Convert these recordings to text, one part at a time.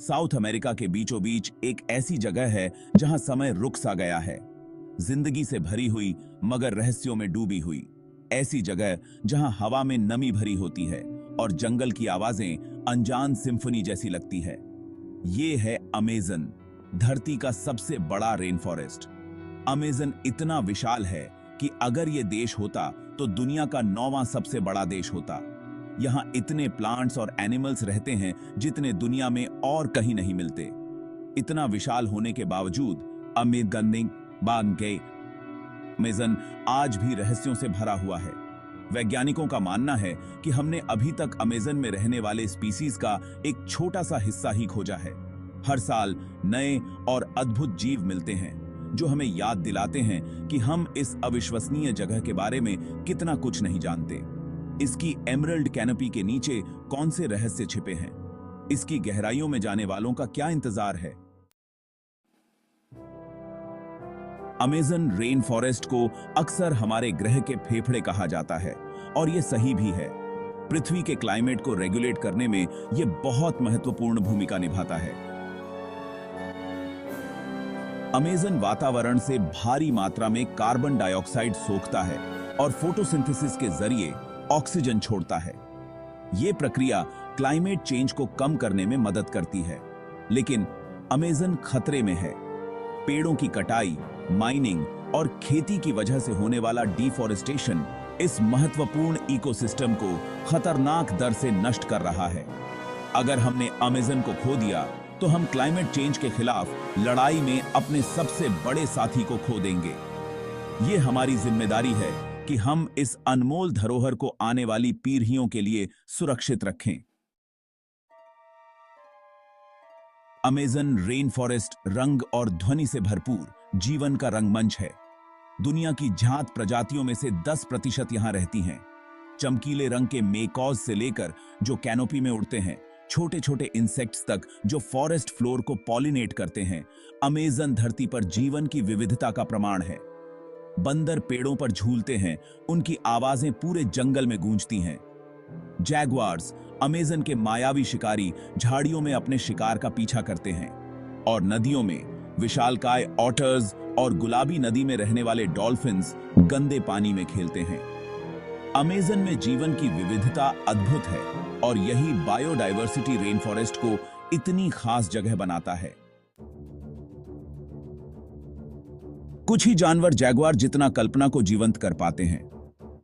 South America के बीचों बीच एक ऐसी जगह है जहां समय रुक सा गया है, जिंदगी से भरी हुई मगर रहस्यों में डूबी हुई। ऐसी जगह जहां हवा में नमी भरी होती है और जंगल की आवाजें अनजान सिम्फनी जैसी लगती है। ये है अमेज़न, धरती का सबसे बड़ा रेन फॉरेस्ट। अमेज़न इतना विशाल है कि अगर ये देश होता तो दुनिया का 9वां सबसे बड़ा देश होता। यहाँ इतने प्लांट्स और एनिमल्स रहते हैं जितने दुनिया में और कहीं नहीं मिलते। इतना विशाल होने के बावजूद अमेज़न आज भी रहस्यों से भरा हुआ है। वैज्ञानिकों का मानना है कि हमने अभी तक अमेज़न में रहने वाले स्पीसीज का एक छोटा सा हिस्सा ही खोजा है। हर साल नए और अद्भुत जीव मिलते हैं जो हमें याद दिलाते हैं कि हम इस अविश्वसनीय जगह के बारे में कितना कुछ नहीं जानते। इसकी एमरल्ड कैनोपी के नीचे कौन से रहस्य छिपे हैं? इसकी गहराइयों में जाने वालों का क्या इंतजार है? अमेज़न रेन फॉरेस्ट को अक्सर हमारे ग्रह के फेफड़े कहा जाता है और यह सही भी है। पृथ्वी के क्लाइमेट को रेगुलेट करने में यह बहुत महत्वपूर्ण भूमिका निभाता है। अमेज़न वातावरण से भारी मात्रा में कार्बन डाइऑक्साइड सोखता है और फोटोसिंथेसिस के जरिए ऑक्सीजन छोड़ता है। यह प्रक्रिया क्लाइमेट चेंज को कम करने में मदद करती है, लेकिन अमेज़न खतरे में है। पेड़ों की कटाई, माइनिंग और खेती की वजह से होने वाला डिफॉरेस्टेशन इस महत्वपूर्ण इकोसिस्टम को खतरनाक दर से नष्ट कर रहा है। अगर हमने अमेज़न को खो दिया तो हम क्लाइमेट चेंज के खिलाफ लड़ाई में अपने सबसे बड़े साथी को खो देंगे। ये हमारी जिम्मेदारी है कि हम इस अनमोल धरोहर को आने वाली पीढ़ियों के लिए सुरक्षित रखें। अमेज़न रेन फॉरेस्ट रंग और ध्वनि से भरपूर जीवन का रंगमंच है। दुनिया की झांत प्रजातियों में से 10% यहां रहती हैं। चमकीले रंग के मेकॉज से लेकर जो कैनोपी में उड़ते हैं, छोटे छोटे इंसेक्ट्स तक जो फॉरेस्ट फ्लोर को पॉलिनेट करते हैं, अमेज़न धरती पर जीवन की विविधता का प्रमाण है। बंदर पेड़ों पर झूलते हैं, उनकी आवाजें पूरे जंगल में गूंजती हैं। जैगुआर्स, अमेज़न के मायावी शिकारी, झाड़ियों में अपने शिकार का पीछा करते हैं। और नदियों में विशालकाय ऑटर्स और गुलाबी नदी में रहने वाले डॉल्फिन्स गंदे पानी में खेलते हैं। अमेज़न में जीवन की विविधता अद्भुत है और यही बायोडायवर्सिटी रेन फॉरेस्ट को इतनी खास जगह बनाता है। कुछ ही जानवर जैगुआर जितना कल्पना को जीवंत कर पाते हैं।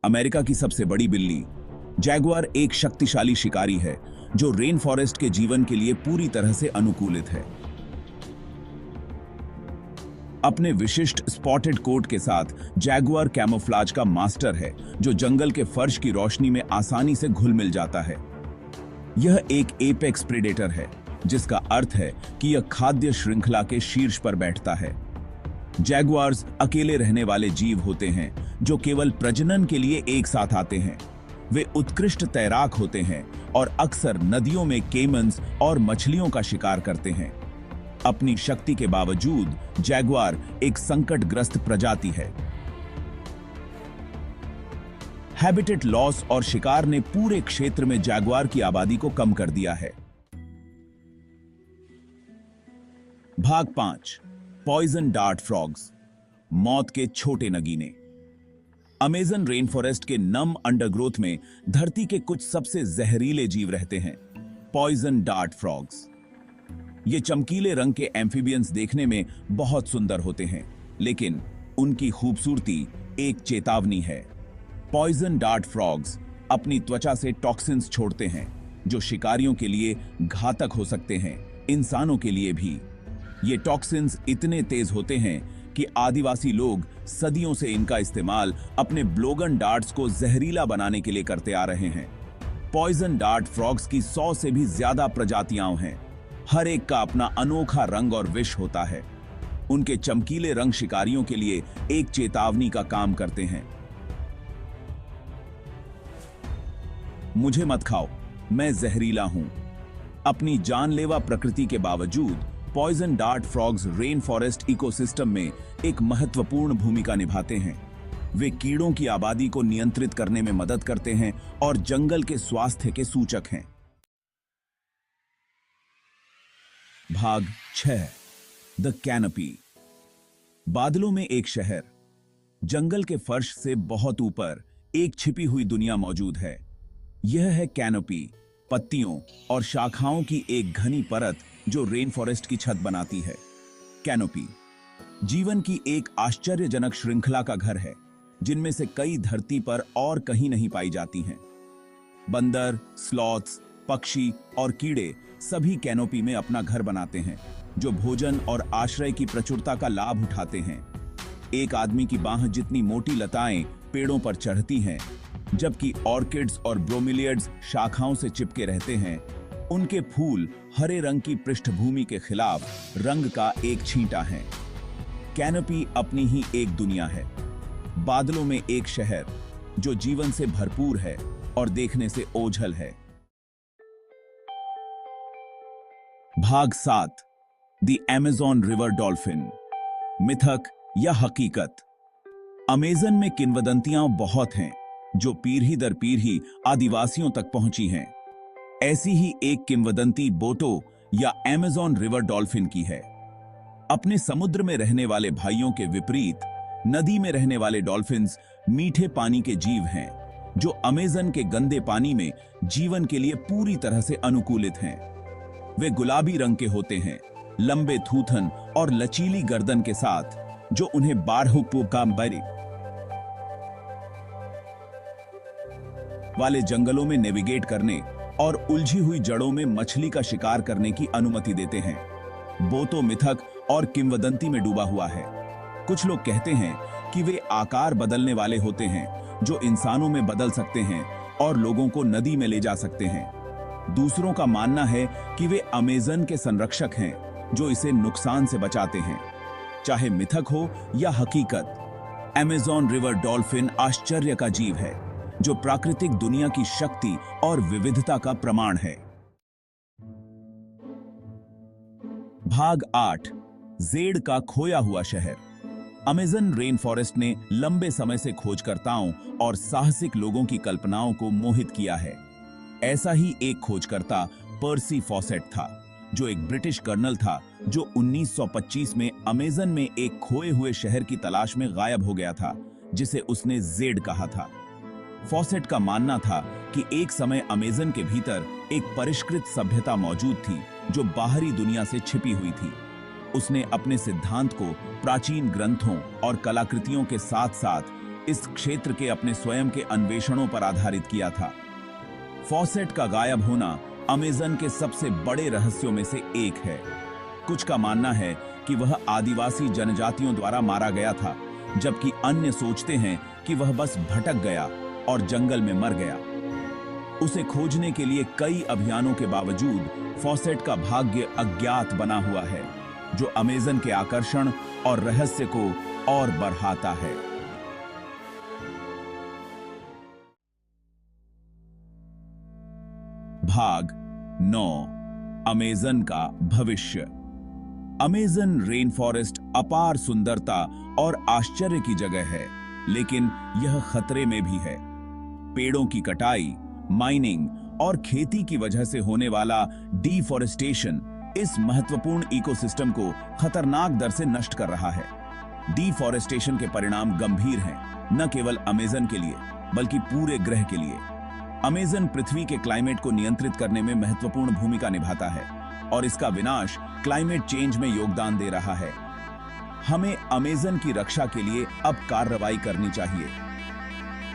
अमेरिका की सबसे बड़ी बिल्ली जैगुआर एक शक्तिशाली शिकारी है जो रेन फॉरेस्ट के जीवन के लिए पूरी तरह से अनुकूलित है। अपने विशिष्ट स्पॉटेड कोट के साथ जैगुआर कैमोफ्लाज का मास्टर है जो जंगल के फर्श की रोशनी में आसानी से घुल मिल जाता है। यह एक एपेक्स प्रेडेटर है, जिसका अर्थ है कि यह खाद्य श्रृंखला के शीर्ष पर बैठता है। जैगुआर्स अकेले रहने वाले जीव होते हैं जो केवल प्रजनन के लिए एक साथ आते हैं। वे उत्कृष्ट तैराक होते हैं और अक्सर नदियों में केमन्स और मछलियों का शिकार करते हैं। अपनी शक्ति के बावजूद जैगुआर एक संकटग्रस्त प्रजाति है। हैबिटेट लॉस और शिकार ने पूरे क्षेत्र में जैगुआर की आबादी को कम कर दिया है। भाग 5, पॉइजन डार्ट फ्रॉग्स, मौत के छोटे नगीने। अमेज़न रेन फॉरेस्ट के नम अंडरग्रोथ में धरती के कुछ सबसे जहरीले जीव रहते हैं, पॉइजन डार्ट फ्रॉग्स। ये चमकीले रंग के एम्फीबियंस देखने में बहुत सुंदर होते हैं, लेकिन उनकी खूबसूरती एक चेतावनी है। पॉइजन डार्ट फ्रॉग्स अपनी त्वचा से टॉक्सिन्स छोड़ते हैं जो शिकारियों के लिए घातक हो सकते हैं, इंसानों के लिए भी। ये टॉक्सिन्स इतने तेज होते हैं कि आदिवासी लोग सदियों से इनका इस्तेमाल अपने ब्लोगन डार्ट्स को जहरीला बनाने के लिए करते आ रहे हैं। पॉइजन डार्ट फ्रॉग्स की 100 से भी ज्यादा प्रजातियां हैं। हर एक का अपना अनोखा रंग और विष होता है। उनके चमकीले रंग शिकारियों के लिए एक चेतावनी का काम करते हैं। मुझे मत खाओ, मैं जहरीला हूं। अपनी जानलेवा प्रकृति के बावजूद poison dart frogs rain forest ecosystem में एक महत्वपूर्ण भूमिका निभाते हैं। वे कीड़ों की आबादी को नियंत्रित करने में मदद करते हैं और जंगल के स्वास्थ्य के सूचक हैं। भाग 6 द कैनोपी। बादलों में एक शहर। जंगल के फर्श से बहुत ऊपर एक छिपी हुई दुनिया मौजूद है। यह है कैनोपी, पत्तियों और शाखाओं की एक घनी परत जो रेन फॉरेस्ट की छत बनाती है। कैनोपी जीवन की एक आश्चर्यजनक श्रृंखला का घर है, जिनमें से कई धरती पर और कहीं नहीं पाई जाती हैं। बंदर, स्लॉथ्स, पक्षी और कीड़े सभी कैनोपी में अपना घर बनाते हैं, जो भोजन और आश्रय की प्रचुरता का लाभ उठाते हैं। एक आदमी की बांह जितनी मोटी लताएं पेड़ों पर चढ़ती हैं, जबकि ऑर्किड्स और ब्रोमिलियड्स शाखाओं से चिपके रहते हैं। उनके फूल हरे रंग की पृष्ठभूमि के खिलाफ रंग का एक छींटा है। कैनोपी अपनी ही एक दुनिया है, बादलों में एक शहर जो जीवन से भरपूर है और देखने से ओझल है। भाग 7 द अमेज़न रिवर डॉल्फिन। मिथक या हकीकत। अमेज़न में किंवदंतियां बहुत हैं, जो पीढ़ी दर पीढ़ी आदिवासियों तक पहुंची हैं। ऐसी ही एक किंवदंती बोटो या अमेज़न रिवर डॉल्फिन की है। अपने समुद्र में रहने वाले भाइयों के विपरीत नदी में रहने वाले डॉल्फिन्स मीठे पानी के जीव हैं, जो अमेज़न के गंदे पानी में जीवन के लिए पूरी तरह से अनुकूलित हैं। वे गुलाबी रंग के होते हैं, लंबे थूथन और लचीली गर्दन के साथ, जो उन्हें बारहुपुकाम्बरी वाले जंगलों में नेविगेट करने और उलझी हुई जड़ों में मछली का शिकार करने की अनुमति देते हैं। बोतो मिथक और किंवदंती में डूबा हुआ है। कुछ लोग कहते हैं कि वे आकार बदलने वाले होते हैं, जो इंसानों में बदल सकते हैं और लोगों को नदी में ले जा सकते हैं। दूसरों का मानना है कि वे अमेज़न के संरक्षक हैं, जो इसे नुकसान से बचाते हैं। चाहे मिथक हो या हकीकत, अमेज़न रिवर डॉल्फिन आश्चर्य का जीव है, जो प्राकृतिक दुनिया की शक्ति और विविधता का प्रमाण है। भाग 8 ज़ेड का खोया हुआ शहर। अमेज़न रेन फॉरेस्ट ने लंबे समय से खोजकर्ताओं और साहसिक लोगों की कल्पनाओं को मोहित किया है। ऐसा ही एक खोजकर्ता पर्सी फॉसेट था, जो एक ब्रिटिश कर्नल था, जो 1925 में अमेज़न में एक खोए हुए शहर की तलाश में गायब हो गया था, जिसे उसने ज़ेड कहा था। फॉसेट का मानना था कि एक समय अमेज़न के भीतर एक परिष्कृत सभ्यता मौजूद थी, जो बाहरी दुनिया से छिपी हुई थी। उसने अपने सिद्धांत को प्राचीन ग्रंथों और कलाकृतियों के साथ-साथ इस क्षेत्र के अपने स्वयं के अन्वेषणों पर आधारित किया था। फॉसेट का गायब होना अमेज़न के सबसे बड़े रहस्यों में से एक है। कुछ का मानना है कि वह आदिवासी जनजातियों द्वारा मारा गया था, जबकि अन्य सोचते हैं कि वह बस भटक गया और जंगल में मर गया। उसे खोजने के लिए कई अभियानों के बावजूद फॉसेट का भाग्य अज्ञात बना हुआ है, जो अमेज़न के आकर्षण और रहस्य को और बढ़ाता है। भाग 9 अमेज़न का भविष्य। अमेज़न रेन फॉरेस्ट अपार सुंदरता और आश्चर्य की जगह है, लेकिन यह खतरे में भी है। पेड़ों की कटाई, माइनिंग और खेती की वजह से होने वाला डिफॉरेस्टेशन इस महत्वपूर्ण इकोसिस्टम को खतरनाक दर से नष्ट कर रहा है। डिफॉरेस्टेशन के परिणाम गंभीर हैं, न केवल अमेज़न के लिए, बल्कि पूरे ग्रह के लिए। अमेज़न पृथ्वी के क्लाइमेट को नियंत्रित करने में महत्वपूर्ण भूमिका निभाता है, और इसका विनाश क्लाइमेट चेंज में योगदान दे रहा है। हमें अमेज़न की रक्षा के लिए अब कार्रवाई करनी चाहिए।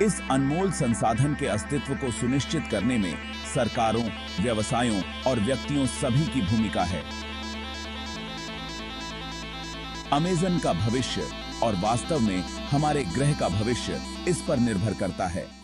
इस अनमोल संसाधन के अस्तित्व को सुनिश्चित करने में सरकारों, व्यवसायों और व्यक्तियों सभी की भूमिका है। अमेज़न का भविष्य और वास्तव में हमारे ग्रह का भविष्य इस पर निर्भर करता है।